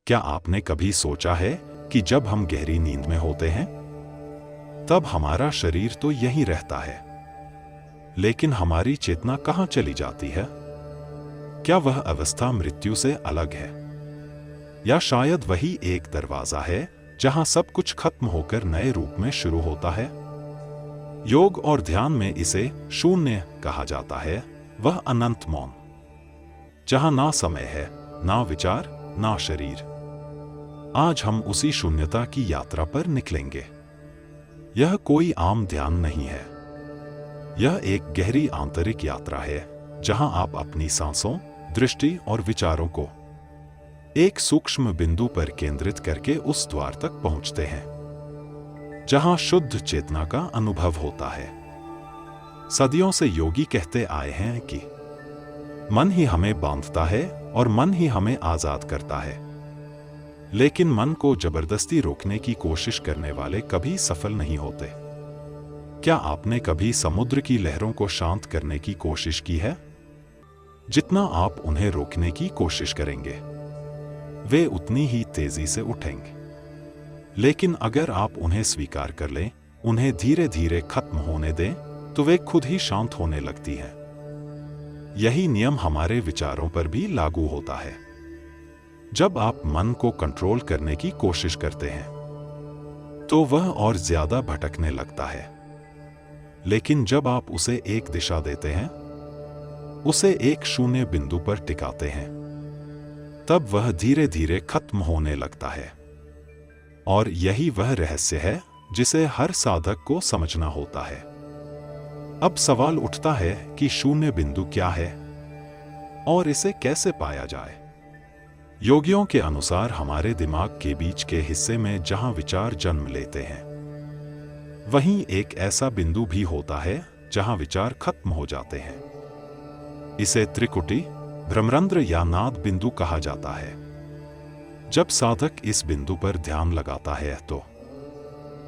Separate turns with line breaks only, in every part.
क्या आपने कभी सोचा है कि जब हम गहरी नींद में होते हैं तब हमारा शरीर तो यहीं रहता है, लेकिन हमारी चेतना कहां चली जाती है? क्या वह अवस्था मृत्यु से अलग है, या शायद वही एक दरवाजा है जहां सब कुछ खत्म होकर नए रूप में शुरू होता है? योग और ध्यान में इसे शून्य कहा जाता है, वह अनंत मौन, जहां ना समय है, ना विचार, ना शरीर। आज हम उसी शून्यता की यात्रा पर निकलेंगे। यह कोई आम ध्यान नहीं है, यह एक गहरी आंतरिक यात्रा है जहां आप अपनी सांसों, दृष्टि और विचारों को एक सूक्ष्म बिंदु पर केंद्रित करके उस द्वार तक पहुंचते हैं जहां शुद्ध चेतना का अनुभव होता है। सदियों से योगी कहते आए हैं कि मन ही हमें बांधता है और मन ही हमें आजाद करता है, लेकिन मन को जबरदस्ती रोकने की कोशिश करने वाले कभी सफल नहीं होते। क्या आपने कभी समुद्र की लहरों को शांत करने की कोशिश की है? जितना आप उन्हें रोकने की कोशिश करेंगे, वे उतनी ही तेजी से उठेंगे। लेकिन अगर आप उन्हें स्वीकार कर लें, उन्हें धीरे धीरे खत्म होने दें, तो वे खुद ही शांत होने लगती हैं। यही नियम हमारे विचारों पर भी लागू होता है। जब आप मन को कंट्रोल करने की कोशिश करते हैं तो वह और ज्यादा भटकने लगता है, लेकिन जब आप उसे एक दिशा देते हैं, उसे एक शून्य बिंदु पर टिकाते हैं, तब वह धीरे धीरे खत्म होने लगता है। और यही वह रहस्य है जिसे हर साधक को समझना होता है। अब सवाल उठता है कि शून्य बिंदु क्या है और इसे कैसे पाया जाए? योगियों के अनुसार हमारे दिमाग के बीच के हिस्से में जहां विचार जन्म लेते हैं, वहीं एक ऐसा बिंदु भी होता है जहां विचार खत्म हो जाते हैं। इसे त्रिकुटी, भ्रमरंध्र या नाद बिंदु कहा जाता है। जब साधक इस बिंदु पर ध्यान लगाता है तो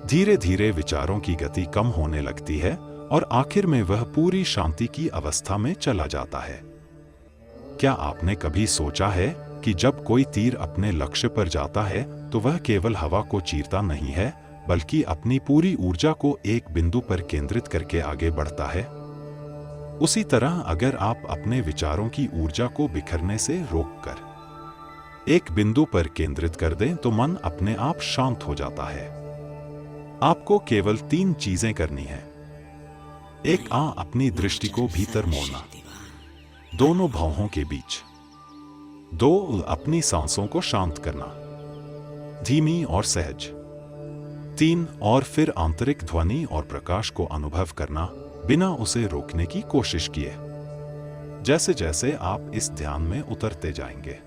धीरे धीरे विचारों की गति कम होने लगती है और आखिर में वह पूरी शांति की अवस्था में चला जाता है। क्या आपने कभी सोचा है कि जब कोई तीर अपने लक्ष्य पर जाता है तो वह केवल हवा को चीरता नहीं है, बल्कि अपनी पूरी ऊर्जा को एक बिंदु पर केंद्रित करके आगे बढ़ता है? उसी तरह अगर आप अपने विचारों की ऊर्जा को बिखरने से रोककर एक बिंदु पर केंद्रित कर दें तो मन अपने आप शांत हो जाता है। आपको केवल 3 चीजें करनी है। 1, अपनी दृष्टि को भीतर मोड़ना, दोनों भौहों के बीच। 2, अपनी सांसों को शांत करना, धीमी और सहज। 3, और फिर आंतरिक ध्वनि और प्रकाश को अनुभव करना बिना उसे रोकने की कोशिश किए। जैसे जैसे आप इस ध्यान में उतरते जाएंगे,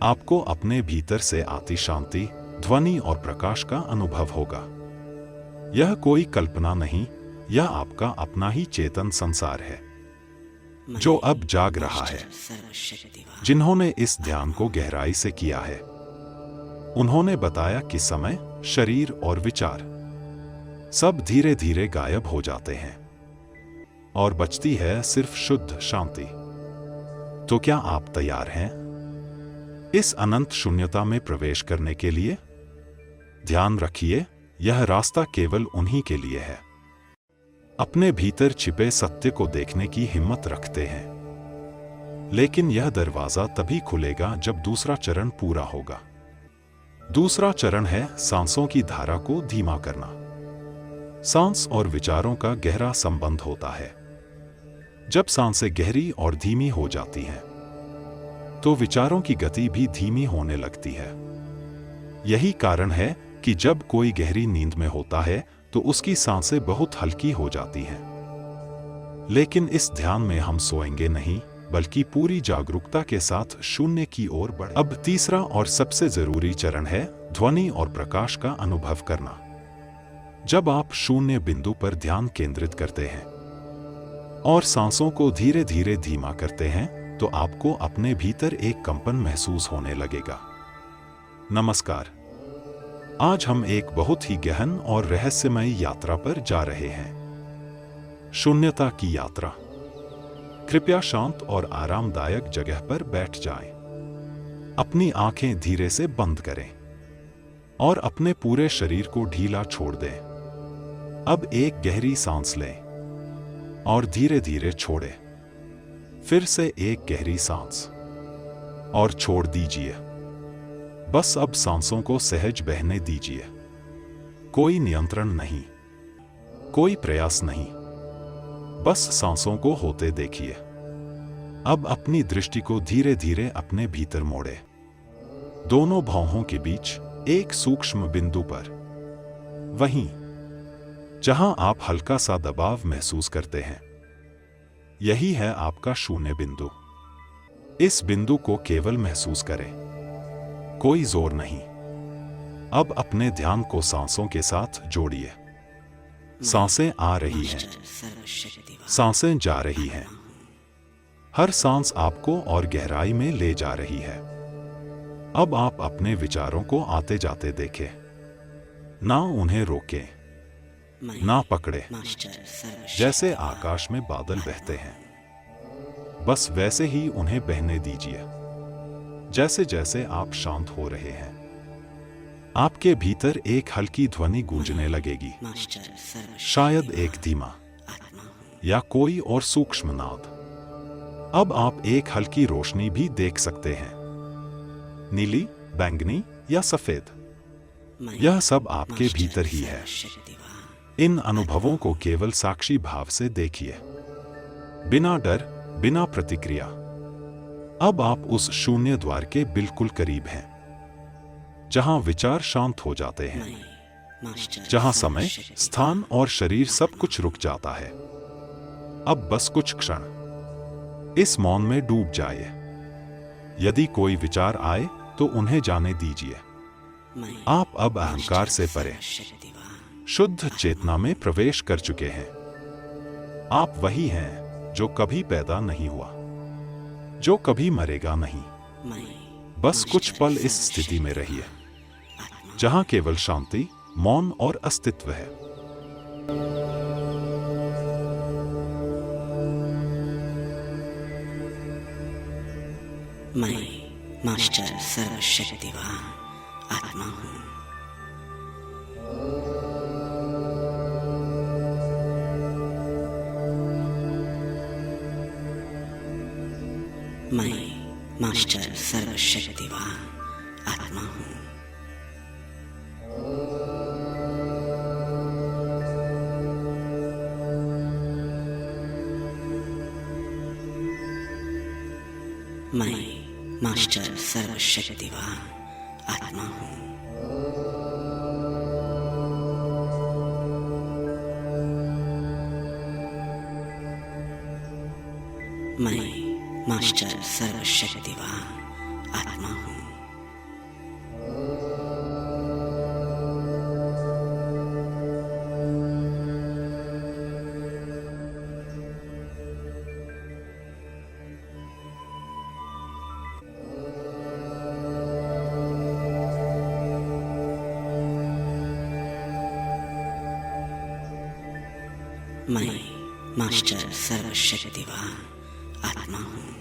आपको अपने भीतर से आती शांति, ध्वनि और प्रकाश का अनुभव होगा। यह कोई कल्पना नहीं, यह आपका अपना ही चेतन संसार है जो अब जाग रहा है। जिन्होंने इस ध्यान को गहराई से किया है, उन्होंने बताया कि समय, शरीर और विचार सब धीरे धीरे गायब हो जाते हैं और बचती है सिर्फ शुद्ध शांति। तो क्या आप तैयार हैं इस अनंत शून्यता में प्रवेश करने के लिए? ध्यान रखिए, यह रास्ता केवल उन्हीं के लिए है अपने भीतर छिपे सत्य को देखने की हिम्मत रखते हैं। लेकिन यह दरवाजा तभी खुलेगा जब दूसरा चरण पूरा होगा। दूसरा चरण है सांसों की धारा को धीमा करना। सांस और विचारों का गहरा संबंध होता है। जब सांसें गहरी और धीमी हो जाती हैं, तो विचारों की गति भी धीमी होने लगती है। यही कारण है कि जब कोई गहरी नींद में होता है तो उसकी सांसें बहुत हल्की हो जाती हैं। लेकिन इस ध्यान में हम सोएंगे नहीं, बल्कि पूरी जागरूकता के साथ शून्य की ओर बढ़ेंगे। अब तीसरा और सबसे जरूरी चरण है ध्वनि और प्रकाश का अनुभव करना। जब आप शून्य बिंदु पर ध्यान केंद्रित करते हैं और सांसों को धीरे धीरे धीमा करते हैं, तो आपको अपने भीतर एक कंपन महसूस होने लगेगा। नमस्कार। आज हम एक बहुत ही गहन और रहस्यमय यात्रा पर जा रहे हैं, शून्यता की यात्रा। कृपया शांत और आरामदायक जगह पर बैठ जाएं। अपनी आंखें धीरे से बंद करें और अपने पूरे शरीर को ढीला छोड़ दें। अब एक गहरी सांस लें और धीरे धीरे छोड़ें। फिर से एक गहरी सांस और छोड़ दीजिए। बस अब सांसों को सहज बहने दीजिए। कोई नियंत्रण नहीं, कोई प्रयास नहीं, बस सांसों को होते देखिए। अब अपनी दृष्टि को धीरे धीरे अपने भीतर मोड़े, दोनों भौहों के बीच एक सूक्ष्म बिंदु पर, वहीं जहां आप हल्का सा दबाव महसूस करते हैं। यही है आपका शून्य बिंदु। इस बिंदु को केवल महसूस करें, कोई जोर नहीं। अब अपने ध्यान को सांसों के साथ जोड़िए। सांसें आ रही हैं, सांसें जा रही हैं। हर सांस आपको और गहराई में ले जा रही है। अब आप अपने विचारों को आते जाते देखें, ना उन्हें रोकें, ना पकड़े। जैसे आकाश में बादल बहते हैं, बस वैसे ही उन्हें बहने दीजिए। जैसे जैसे आप शांत हो रहे हैं, आपके भीतर एक हल्की ध्वनि गूंजने लगेगी, शायद एक धीमा या कोई और सूक्ष्म नाद। अब आप एक हल्की रोशनी भी देख सकते हैं, नीली, बैंगनी या सफेद। यह सब आपके भीतर ही है। इन अनुभवों को केवल साक्षी भाव से देखिए, बिना डर, बिना प्रतिक्रिया। अब आप उस शून्य द्वार के बिल्कुल करीब हैं, जहां विचार शांत हो जाते हैं, जहां समय, स्थान और शरीर सब कुछ रुक जाता है। अब बस कुछ क्षण इस मौन में डूब जाइए। यदि कोई विचार आए तो उन्हें जाने दीजिए। आप अब अहंकार से परे शुद्ध चेतना में प्रवेश कर चुके हैं। आप वही हैं जो कभी पैदा नहीं हुआ, जो कभी मरेगा नहीं। बस कुछ पल इस स्थिति में रहिए, जहां केवल शांति, मौन और अस्तित्व है।
मैं मास्टर सर्वशक्तिवान आत्मा हूं। मैं मास्टर सर्वशक्तिवान आत्मा हूं। मैं मास्टर सर्वशक्तिवान आत्मा हूं। मैं मास्टर सर्वशक्तिवान आत्मा हूं। मैं मास्टर सर्वशक्तिवान आत्मा हूं।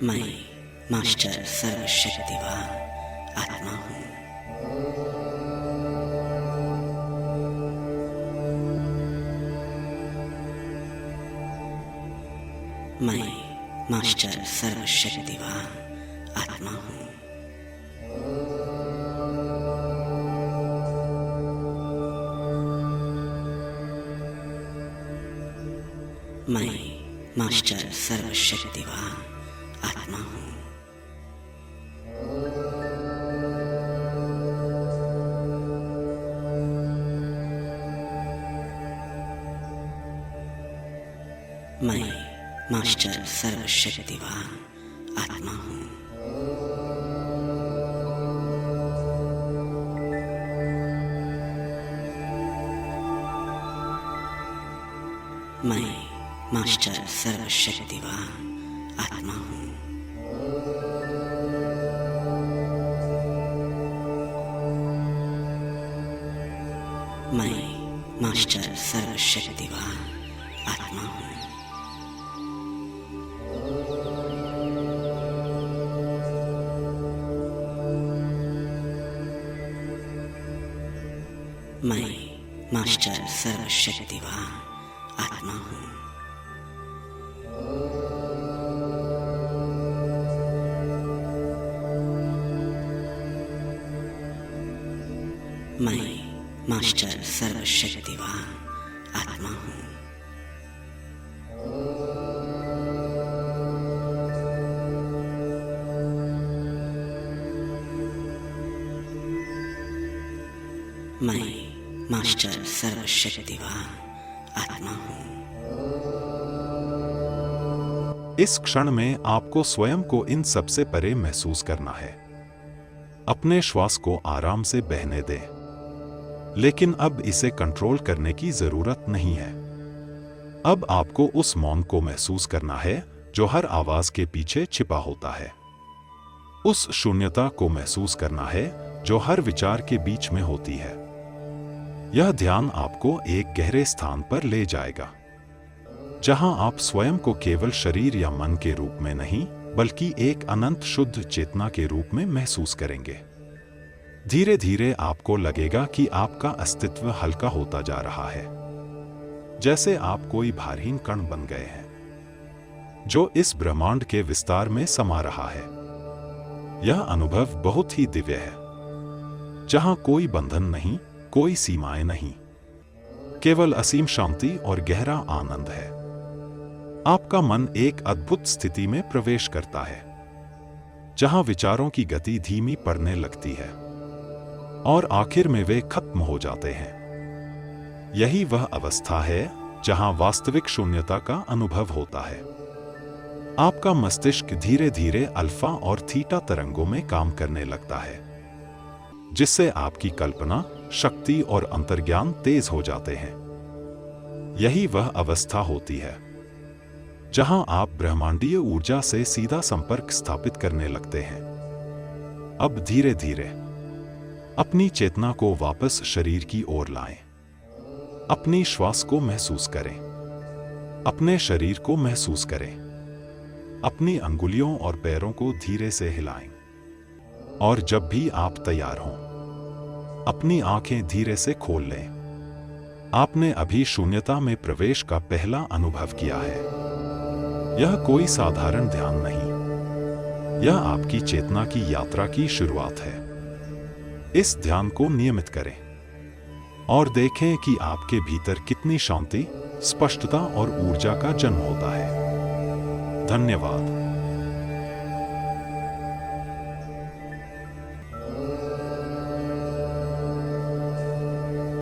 मैं मास्टर सर्वशक्तिवान आत्मा हूं। मैं मास्टर सर्वशक्तिवान आत्मा हूं। मैं मास्टर सर्वशक्तिवान आत्मा हूं। मैं मास्टर सर्वशक्तिवान आत्मा हूं। मैं मास्टर सर्वशक्तिवान आत्मा हूं। मैं मास्टर सर्वशक्तिवान आत्मा हूँ। मैं मास्टर सर्वशक्तिवान आत्मा हूँ। मैं मास्टर सर्वशक्तिवान आत्मा हूँ। मैं मास्टर सर्वशक्तिवान आत्मा हूँ।
इस क्षण में आपको स्वयं को इन सबसे परे महसूस करना है। अपने श्वास को आराम से बहने दें, लेकिन अब इसे कंट्रोल करने की जरूरत नहीं है। अब आपको उस मौन को महसूस करना है जो हर आवाज के पीछे छिपा होता है। उस शून्यता को महसूस करना है जो हर विचार के बीच में होती है। यह ध्यान आपको एक गहरे स्थान पर ले जाएगा, जहां आप स्वयं को केवल शरीर या मन के रूप में नहीं, बल्कि एक अनंत शुद्ध चेतना के रूप में महसूस करेंगे। धीरे धीरे आपको लगेगा कि आपका अस्तित्व हल्का होता जा रहा है, जैसे आप कोई भारहीन कण बन गए हैं जो इस ब्रह्मांड के विस्तार में समा रहा है। यह अनुभव बहुत ही दिव्य है, जहां कोई बंधन नहीं, कोई सीमाएं नहीं, केवल असीम शांति और गहरा आनंद है। आपका मन एक अद्भुत स्थिति में प्रवेश करता है, जहां विचारों की गति धीमी पड़ने लगती है और आखिर में वे खत्म हो जाते हैं। यही वह अवस्था है जहां वास्तविक शून्यता का अनुभव होता है। आपका मस्तिष्क धीरे धीरे अल्फा और थीटा तरंगों में काम करने लगता है, जिससे आपकी कल्पना, शक्ति और अंतर्ज्ञान तेज हो जाते हैं। यही वह अवस्था होती है जहां आप ब्रह्मांडीय ऊर्जा से सीधा संपर्क स्थापित करने लगते हैं। अब धीरे धीरे अपनी चेतना को वापस शरीर की ओर लाएं। अपनी श्वास को महसूस करें, अपने शरीर को महसूस करें। अपनी अंगुलियों और पैरों को धीरे से हिलाएं। और जब भी आप तैयार हों, अपनी आंखें धीरे से खोल लें। आपने अभी शून्यता में प्रवेश का पहला अनुभव किया है। यह कोई साधारण ध्यान नहीं, यह आपकी चेतना की यात्रा की शुरुआत है। इस ध्यान को नियमित करें और देखें कि आपके भीतर कितनी शांति, स्पष्टता और ऊर्जा का जन्म होता है। धन्यवाद।